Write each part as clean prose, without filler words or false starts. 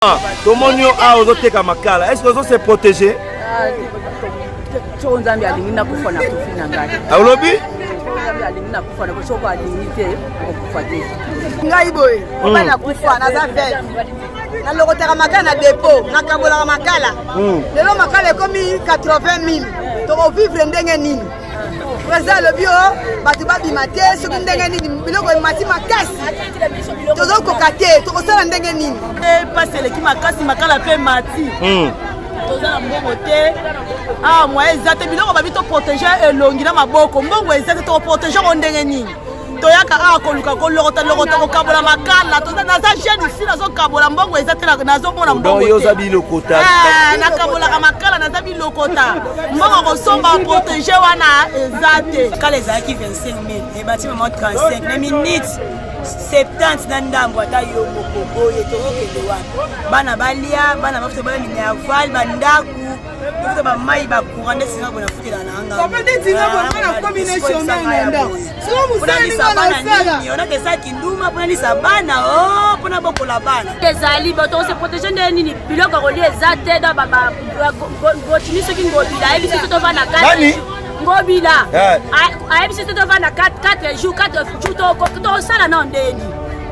Tout le monde a osé makala. Est-ce que vous se protéger? Na lokotaka makala na dépôt na kabola makala lelo makala komi 80 000 to vivre ndenge nini président le bio batu babima te soki ndenge nini biloko mati makasi tozo kokate to kosala ndenge nini parce le ki makasi makala pe mati toza na mbongo te moi ezate biloko babi to protéger elongi na maboko mbongo ezate to protéger ko ndenge nini toyaka akoluka kolokota kokabola makala toza naza jeune ici nazo kabola mbongo ezate nazo mona mbongo yo za bilokota na kabola makala naza bilokota mbongo kosomba protéger wana ezate kala ezalaki 25 000 et bâtiment 35 na minutes 70 na ndambo ata yo moko boye tokokende wana bana balia bana bafuta bana minerval bandako bafuta bamai bacourant nde singa bona futela na anga bapende tinga bona combination na ndako so musali bana ona kesa kinduma pona lisa bana pona bokola bana ezali bato se protéger nde nini biloko kolia ezate da baba botini soki ngobila ebi soki tovana kati ngobila ayebi soki tovana 4 jours 4 jours tosala na ndeni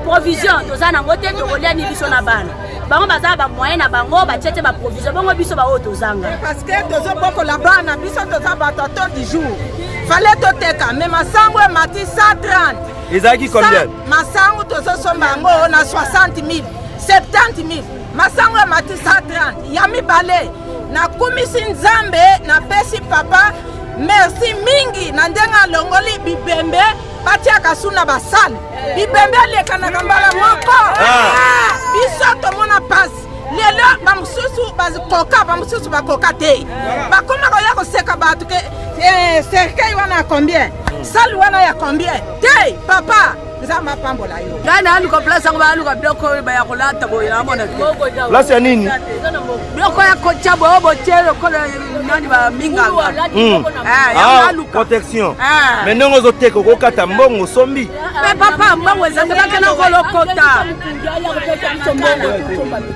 provision toza nango te tokolia ni biso na bana bango baza ba moyen na bango batiete ba provision bango biso ba oyo tozanga parce que tozo bokola bana biso toza bato du jour fallait toteka mais masango e mati 130 ezaki combien masango tozo somba yango na 60 000 70 000 masango e mati 130 ya mibale na kumisi nzambe na pesi papa merci mingi na ndenga longoli bibembe batiaka suna basali bibembe lekanaka mbala moko biso tomona pasi lelo bamosusu bakoka bamosusu bakoka te bakoma koya koseka bato ke cercueil wana ya combien sali wana ya combien te papa nzambe apambola yo ngai naaluka place yango baaluka biloko oyo baya kolata boye namona place ya nini biloko ya kotia boye botie lokola nani baminganga protection mais ndenge ozoteka okokata mbongo sombi me papa mbongo ezate bakena kolokota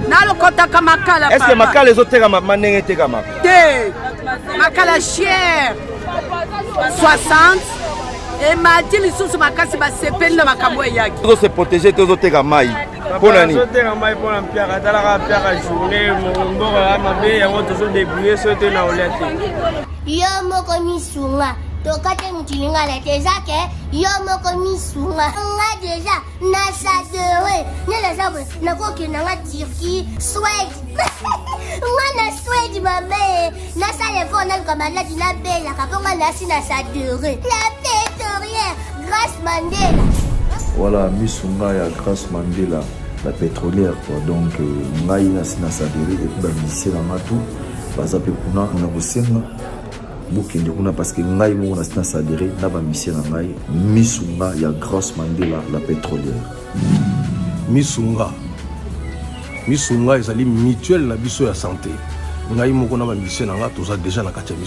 nalokotaka makala est ce que makala ezotekama ndenge etekamaka te makala cher 60 et mati lisusu makasi basepeli na makambo eyaki tozo se protéger tozoteka mai mpona nini tozoteka mai mpona mpiaka atalaka mpiaka journée mboka ya mabe yango tozodébrouye so te na olia te yo moko misunga tokate mutilingala te eza ke yo moko misunga nga deja nasadere neleza boye nakokendanga turki swede nga na swede mame nasala efort naluka maladi nabelaka mpo nga nasi nasadere la pétrolière Grâce Mandela. Voilà, misunga ya Grâce Mandela, la pétrolière quoi. Donc ngai na sadere et puis ba lycée na matu bazape kuna na bosenga bokende kuna parce que ngai mo na sadere na ba lycée na ngai misunga ya Grâce Mandela, la pétrolière. Misunga ezali mutuelle na biso ya santé. Ngai moko na ba lycée na nga toza déjà na kati ya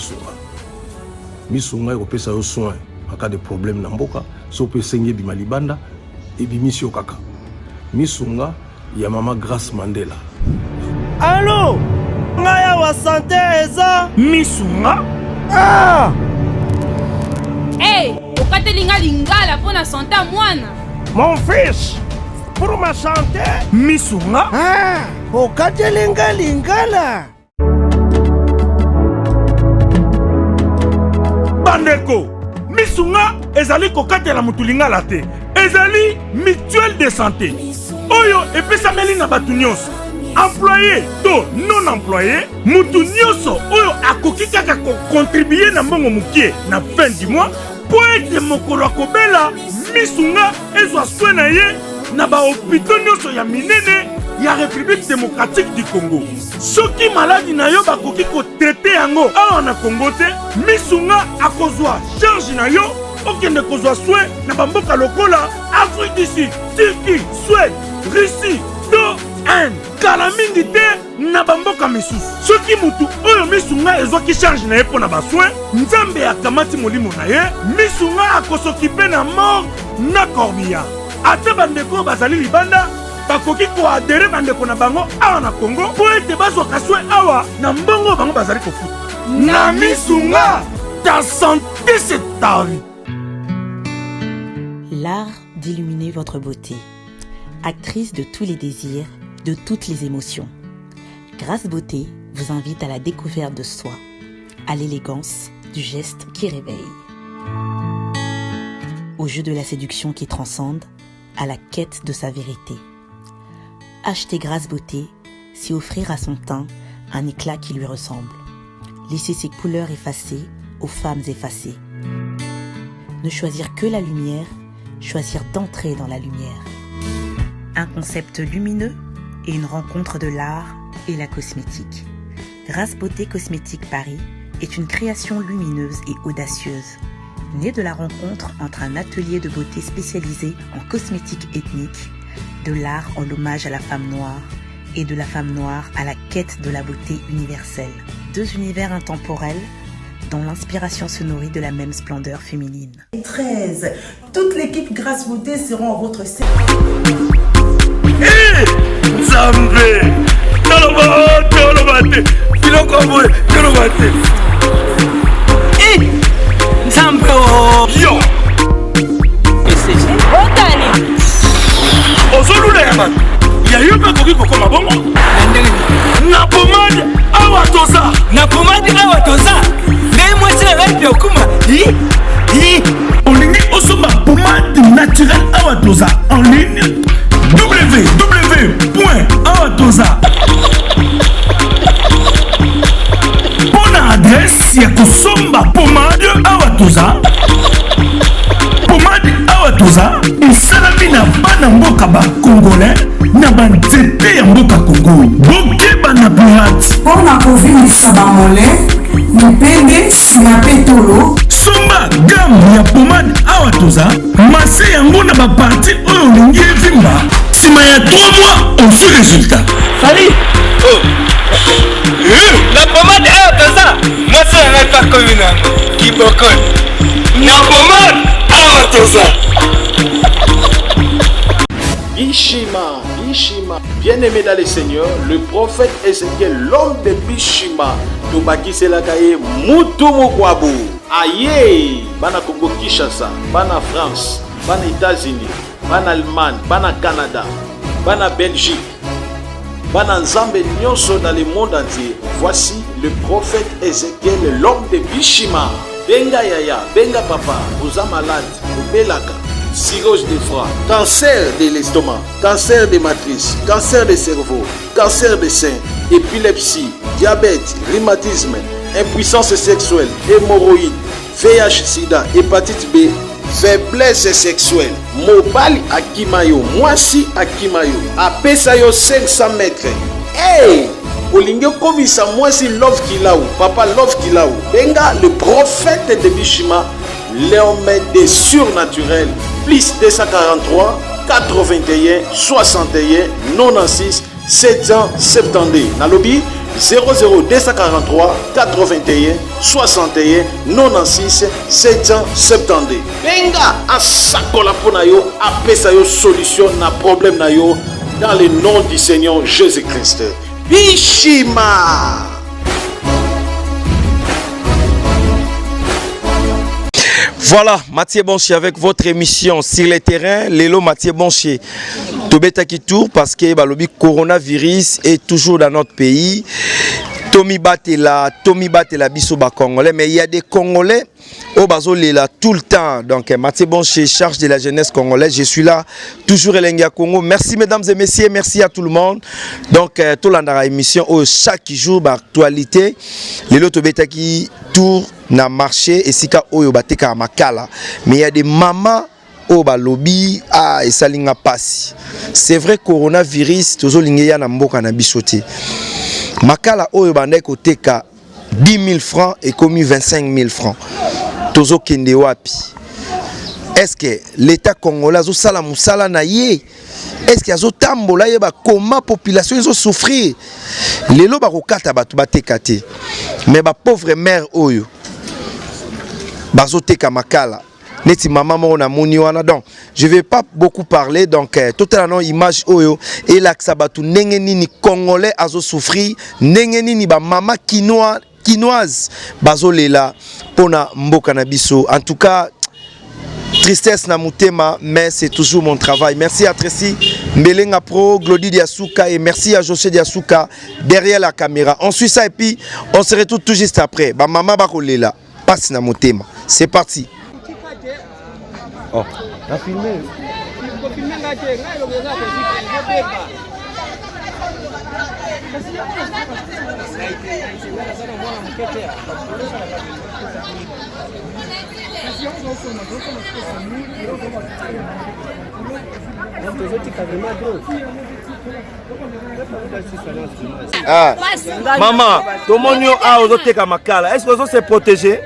misunga ekopesa yo soin en cas de problème na mboka so pe sengi bima libanda et bimisio kaka misunga ya mama Grâce Mandela. Allô ngaya wa santé eza misunga hey okatelinga lingala pona santé mwana mon fils pour ma santé misunga okatelinga lingala bandeko misunga ezali kokatela mutulingala te ezali mutuelle de santé oyo epesameli na bato nyonso employé to non employé mutu nyonso oyo akoki kaka kocontribue na mbongo mokie na fin du mois po ete mokolo akobela misunga ezwa soin na ye na bahopito nyonso ya minene ya République démocratique du Congo. Soki maladi na yo bakoki kotraite yango awa na Congo te misunga akozwa charge na yo okende kozwa soin na bamboka lokola Afrique du Sud, Turquie, Suède, Russie, to Inde. Kala mingi te na bamboka misusu. Soki mutu oyo misunga ezwaki charge na ye pona basoin nzambe akamati molimo na ye misunga akosokipe na mort na corbillard. Ate bandeko bazali libanda bakoki koadere bandeko na bango awa na Congo po ete bazwaka soin awa na mbongo bango bazali kofuta. Na misunga, ta santé c'est ta vie. L'art d'illuminer votre beauté. Actrice de tous les désirs, de toutes les émotions. Grâce Beauté vous invite à la découverte de soi, à l'élégance du geste qui réveille. Au jeu de la séduction qui transcende, à la quête de sa vérité. Acheter Grâce Beauté, c'est offrir à son teint un éclat qui lui ressemble. Laisser ses couleurs effacées aux femmes effacées. Ne choisir que la lumière, choisir d'entrer dans la lumière. Un concept lumineux et une rencontre de l'art et la cosmétique. Grâce Beauté Cosmétique Paris est une création lumineuse et audacieuse, née de la rencontre entre un atelier de beauté spécialisé en cosmétique ethnique, de l'art en hommage à la femme noire et de la femme noire à la quête de la beauté universelle. Deux univers intemporels dont l'inspiration se nourrit de la même splendeur féminine. 13. Toute l'équipe Grâce Beauté seront en votre service. Zambé, Tolobate, Filokoboy, Tolobate. Zambé, yo. Otani. Ozolulema. Ya yo pas koki kokoma bongo. Na pomade awa toza. Na pomade awa toza. Mais moi c'est la vie okuma. On ligne osoma pomade naturelle awa toza en ligne. www.awatoza. Bonne adresse ya kosomba pomade awatoza. Pomade awatoza esalami na bana mboka ba congolais na banzete ya mboka Congo. Bokeba na pirate Mpona kovingisa bamole, mipende, nsima pe tolo. somba gamme ya pomade awatoza. Mase yango na baparti oyo olingi evimba. Sima ya 3 mois, on fait résultat. Salut. La pomade Awatoza. Moi c'est un pas communal. Qui bocole. La pomade Awatoza. Bishima, bien-aimé dans le Seigneur, le prophète Ézéchiel, l'homme de Bishima, Tobaki Selakaye, Mutumu Kwabu, Aye, Bana Congo Kinshasa, Bana France, Bana États-Unis, Bana Allemagne, Bana Canada, Bana Belgique, Bana Nzambe Nyonso dans le monde entier. Voici le prophète Ézéchiel, l'homme de Bishima. Benga Yaya, Benga Papa, vous êtes malade, vous belaka. Cirrhose de foie, cancer de l'estomac, cancer de matrice, cancer de cerveau, cancer de sein, épilepsie, diabète, rhumatisme, impuissance sexuelle, hémorroïde, VIH/SIDA, hépatite B, faiblesse sexuelle, mobali akimayo, mwasi akimayo, apesayo 500 mètres. Hey! Olingo komisa mwasi love kilaou, papa love kilaou. Benga le prophète de Bishima, l'homme des surnaturels. Plus 243 81 61 96 772. Nalobi 00243 81 61 96 772. Benga asakola pona yo, apesa yo solution na problème na yo dans le nom du Seigneur Jésus-Christ. Bishima. Voilà, Mathieu Bonchi avec votre émission sur le terrain. Lélo Mathieu Bonchi. Tobeta qui tourne parce que le coronavirus est toujours dans notre pays. Tommy Batela biso ba Congolais, mais il y a des Congolais au Bazolela tout le temps. Donc Mathieu Bonchi, charge de la jeunesse congolaise. Je suis là, toujours Elenga Congo. Merci mesdames et messieurs, merci à tout le monde. Donc tout l'andara émission chaque jour d'actualité. Lélo Tobeta qui tourne na marché et sika oyo bateka makala. Mais il y a des mamans au balobi et salinga passe. C'est vrai coronavirus tozo lingeya na mboka na bisote. Makala oyo bandai koteka 10 000 francs et commis 25 000 francs. Tozo kende wapi? Est-ce que l'État congolais a sala musala na ye? Est-ce qu'il y a tambola yeba comment population ils ont souffrir? Lelo ba kokata batu bateka te. Mais ba pauvre mère oyo bazoteka makala neti maman mo na moni wana. Donc je vais pas beaucoup parler. Donc tout à l'heure image oyo et l'axabatu nengeni ni congolais azo souffrir, nengeni ni ba mama quinoise bazolela pona mboka na biso. En tout cas tristesse na mutema, mais c'est toujours mon travail. Merci à Tracy Mbelenga Pro, Glody Diasuka et merci à José Diasuka derrière la caméra. On suit ça et puis on se retrouve tout juste après. Ba mama bakolela passe na mutema. C'est parti. Oh, t'as filmé. Ah, maman, tout le monde a osé makala. Est-ce que vous se protéger?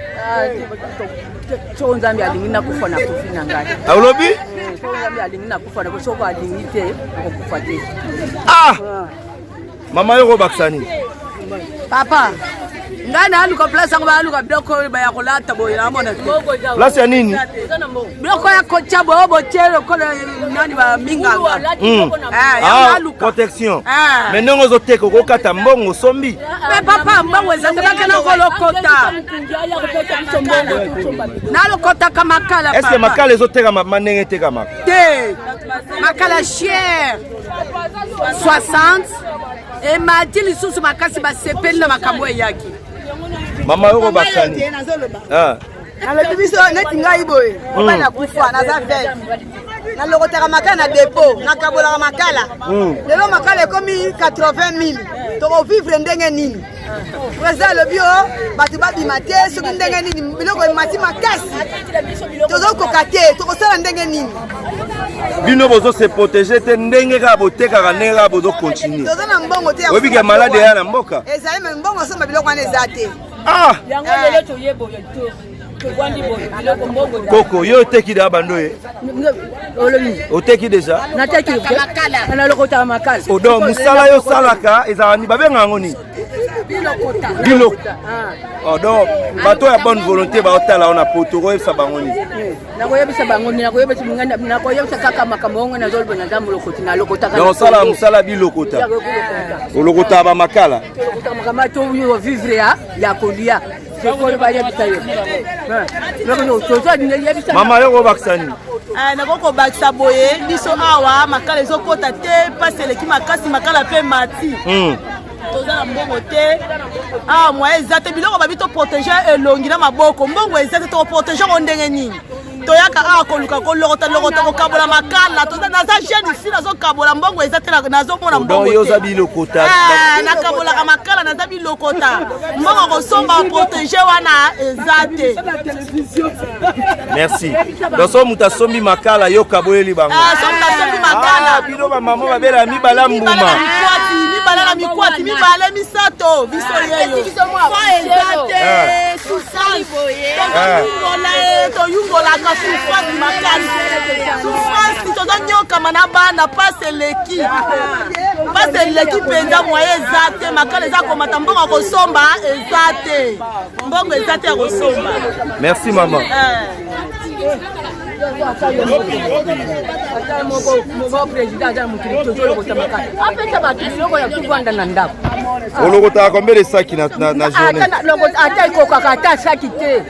Ah, maman yoko baksani. Papa, ngana aluka place yango aluka biloko ba ya kolata boye na mona. Place ya nini? Biloko ya kocha bobo chelo kola nani ba minganga. Ah, protection. Mais non ozo teko ko kata mbongo sombi. Mais papa mbongo ezanga kana ko lokota. Na lokota kama kala papa. Est-ce que makala ezo teka manenge teka mak? Te. Makala cher. 60 et m'a dit les sous makasi ba sepeli na makambo yaki. Mama yoko bakani. Ah. Na le biso neti ngai boye. Oba na kufa na za veille. Na lokotaka makala na dépôt, na kabola makala. Lelo makala komi 80 000. To vivre ndenge nini? Reza le bio, batu ba bimate, soki ndenge nini, biloko mati makasi. Tozo kokate, to kosala ndenge nini? Bino bozo se protéger te ndenge ka boteka ka ndenge ka bozo continuer. Tozo na mbongo te. Obi ke malade ya na mboka. Ezali me mbongo so biloko wana ezate. Ah! Yango lelo to yebo to. Coco, yo teki da bandoye. Oteki déjà? Na teki makala. Na lokota makala. Odo musala yo salaka ezani babenga ngoni. Bilokota. Odo bato ya bonne volonté ba otala ona potoro esa bangoni. Na koyebisa bangoni na koyebisa minganda na koyebisa kaka makambo na zolbo na zamu lokoti na lokota kana. Sala musala bilokota. Olokota ba makala. Olokota makama to yo vivre ya kolia. Mama yoko baksani. Na koko baksa boye biso awa makala ezokota te parce leki makasi makala pe mati. Toza mbongo te. Ah moi ezate biloko babito protéger elongi na maboko. Mbongo ezate to protéger ondenge nini. Toyaka akoluka kolokota lokota ko kabola makala toza naza jeune ici nazo kabola mbongo ezate nazo mona mbongo. Yo za bilokota. Na kabola ka makala naza bilokota. Mbongo ko somba protéger wana ezate. Merci. Donc so muta sombi makala yo kaboleli bango. Ah so muta sombi makala. Bino ba mama ba bela mi bala mbuma. Mibala mikwati mibale misato biso yeyo. Fa ezate susali boye. To yungola ka souffrance makali. Souffrance to nyoka manaba na passe leki. Passe leki penza moye ezate makala za komata mbongo ko somba ezate. Mbongo ezate ko somba. Merci maman. Olokota combien de sacs na journée? Ata ikokaka ata saki te.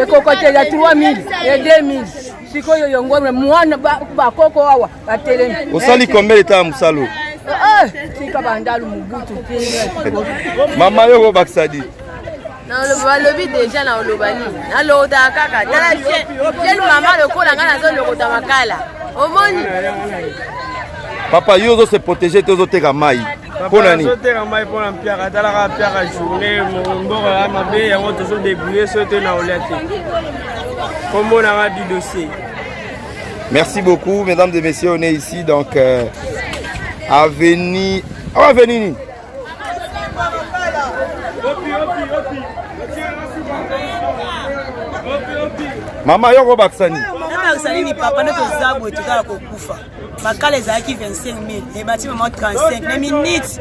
Ekokote ya 3000 et 2000. Sikoyo yongomwe mwana bakoko awa atelemi. Osali combien de temps musalo? Sika bandalu mubutu te. Mama yoko baksadi. Na lobalobi déjà na olobani. Na loda kaka. Na jeune maman lokola ngana zo lokota makala. Omoni. Papa yozo se protéger tozo teka mai. Pona ni. Teka mai pona mpiaka talaka mpiaka journée mboko ya mabe yango tozo débrouiller sote na olete. Comme on a du dossier. Merci beaucoup mesdames et messieurs, on est ici donc avenue avenue Mama yoko baksani. toyakisa nini papa nde toza boye tozala kokufa makala ezalaki 25 000 ebati mama 35 na minute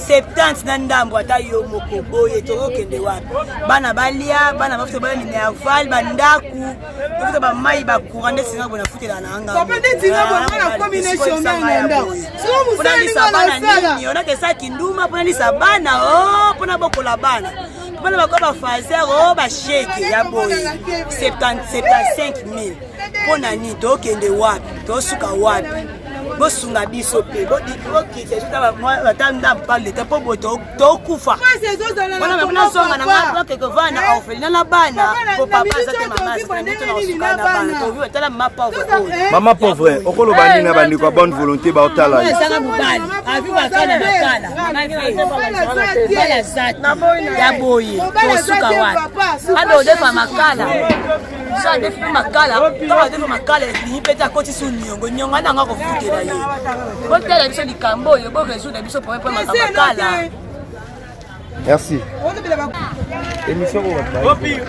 70 na ndambo ata yo moko boye tokokende wapi bana balia bana bafuta bana minerval bandaku tofuta bamai bakura nde singa bona futela na anga papa nde singa bona combination na ndako sio musali bana nini ona ke sa kinduma pona lisa bana pona bokola bana bana bakoba fazer ba shake ya boye 75 000 pona ni tokende wapi tosuka wapi bosunga biso pe bodikokite tuta batanda parle te po boto tokufa bana bana songa na ngapa quelque vana orphelin na bana po papa zate mama zate na osuka na bana to viwe tala mama pauvre okolo bani na bandi kwa bonne volonté ba otala sanga mubali avi bakana bakala bala zate ya boye tosuka wapi ando defa makala ça defa makala to defa makala ni peta koti su nyongo nyonga na ngako futela ye botela biso likambo yo bo résoudre biso pour makala. Merci. Émission Opi.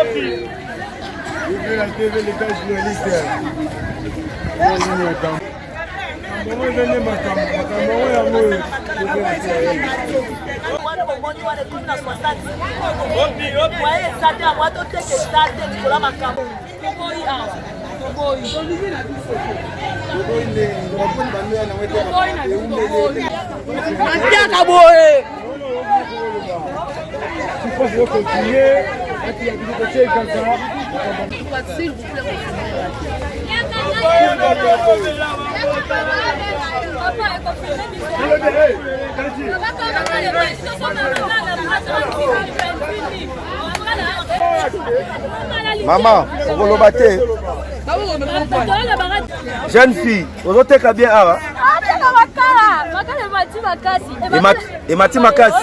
Opi. Ouvrez la TV, les gars journalistes. Maman, Rolobate. Jeune fille, vous êtes bien à et Mati Makasi.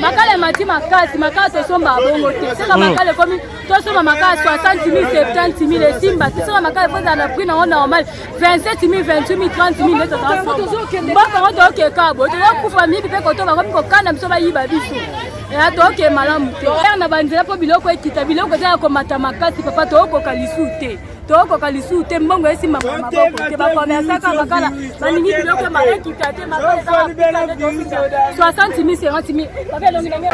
Makala mati makasi makasi somba bongo te sika makala komi to somba makasi 60 000 70 000 esimba te sika makala foza na prix na normal 27 000 28 000 30 000 neto ta mbaka ngoto oke kabo to kufa mipi pe koto ba ko kana mso ba yiba biso ya to oke malamu te na banzela po biloko ekita biloko za ko mata makasi papa to oko kalisu te toko kalisu te mbongo esimba maboko te ba commerçant ka makala baningi biloko ma ekita te makala za 60 000 50 000 papa longi na mia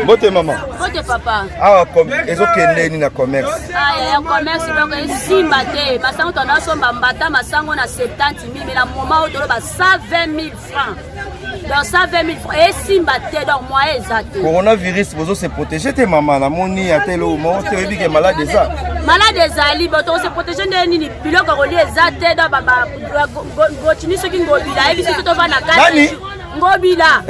Bote maman. Bote papa. Ah comme ezokende ni na commerce. Ah ya commerce donc esimba te basango to na somba mbata masango na 70 000 mais la moment au tolo ba 120 000 francs. Dans 120 000 francs esimba te donc moi exact. Coronavirus bozo se protéger te maman na moni ya telo mo te ebi ke malade ça. Malade ezali boto se protéger nde nini biloko roli ezate dans baba gotini soki ngobila ebi soki to va na 4 ngobila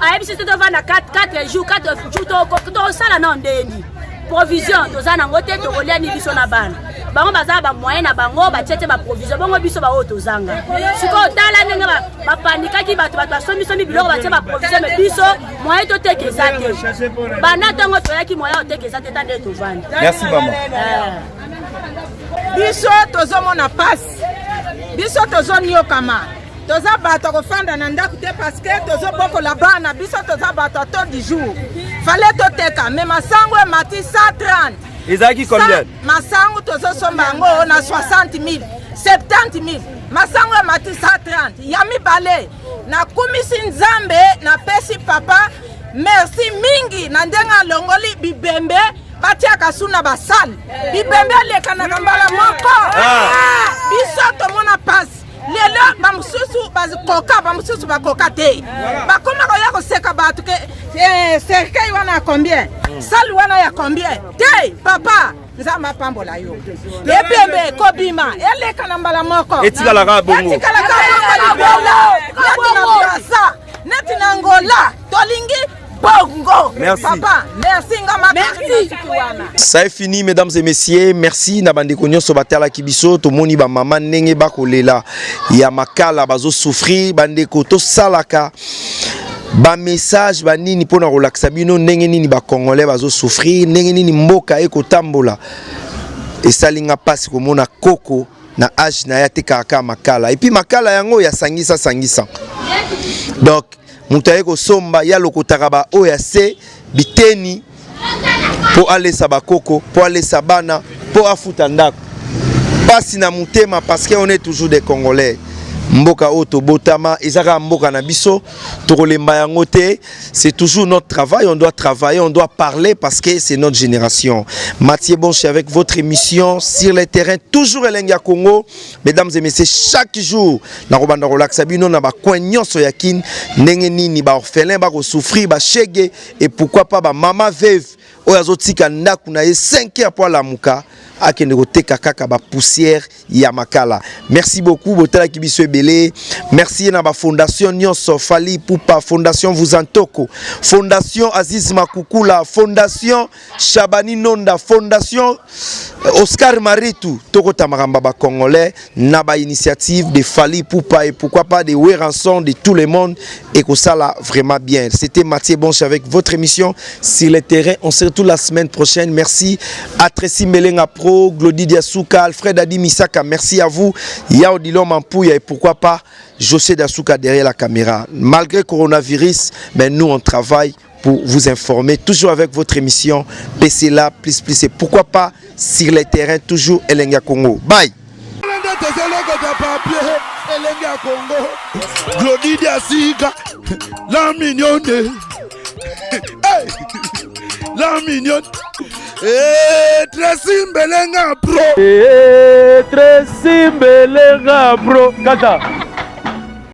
ayebi soki to va na 4 jours 4 jours to sala na ndeni provision toza nango te tokolia ni biso na bana bango baza ba moyen na bango batiete ba provision bango biso ba oto zanga siko tala ndenge ba panikaki bato somi biloko batie ba provision mais biso moyen to tekeza te bana tango toyaki moyen to tekeza te tande to vanda. Merci maman. Biso tozomona passe biso tozoniokama toza bato kofanda na ndako te parce que tozobokola bana biso toza bato a taux du jour fallait toteka mais masango mati 130 ezaki combien masango tozosomba yango na 60 000 70 000 masango mati 130 ya mibale na kumisi nzambe na pesi papa merci mingi na ndenga longoli bibembe batiaka suna basali bibembe lekanaka mbala moko biso tomona pasi lelo bamususu bakoka bamususu bakoka te bakoma koya koseka bato ke cercueil wana ya combien sali wana ya combien te papa nzamba pambola yo ebembe kobima eleka na mbala moko etikalaka bongo neti na ngola tolingi bongo. Merci. Papa, merci ngama. Merci. Ça est fini mesdames et messieurs. Merci na bande konyo so batala kibiso to moni ba mama ndenge bakolela ya makala bazo souffrir bande ko to salaka ba message ba nini pona relaxa bino ndenge nini ba congolais bazo souffrir ndenge nini mboka eko tambola et salinga passe comme na koko na âge na yate kaka makala et puis makala yango ya sangisa donc mutaye ko somba ya lokotaka ba oya se biteni pour aller sa bakoko pour aller sa bana pour afuta ndako pasi na mutema parce que on est toujours des Congolais. Mboka oto botama ezaka mboka na biso tokolemba yango te, c'est toujours notre travail, on doit travailler, on doit parler parce que c'est notre génération. Mathieu Bonche avec votre émission sur les terrains toujours Elenga Congo. Mesdames et messieurs, chaque jour na robanda relaxa bino na ba coin nyonso yakin ndenge nini ba orphelin ba ko souffrir ba chege et pourquoi pas ba mama veuve oyazotika ndaku na 5 heures pour la muka akende koteka kaka ba poussière ya makala. Merci beaucoup botala kibiso ebele. Merci na ba fondation nyonso Fali Pupa, fondation Vuzantoko, fondation Aziz Makukula, fondation Shabani Nonda, fondation Oscar Maritou, tokota maramba ba congolais na ba initiative de Fali Pupa et pourquoi pas de Weranson de tout le monde et que ça là vraiment bien. C'était Mathieu Bonche avec votre émission sur les terrains. On se retrouve la semaine prochaine. Merci à Tracy Melenga Pro, Glody Diasuka, Alfred Adi Misaka, merci à vous. Yao Dilo Mampouya et pourquoi pas José Dasuka derrière la caméra. Malgré coronavirus, mais nous on travaille pour vous informer, toujours avec votre émission PC là, plus et pourquoi pas sur les terrains, toujours Elenga Congo. Bye. Glody Diasuka, la mignonne. La mignonne. Tracy Melenga Pro. Tracy Melenga Pro. Kata.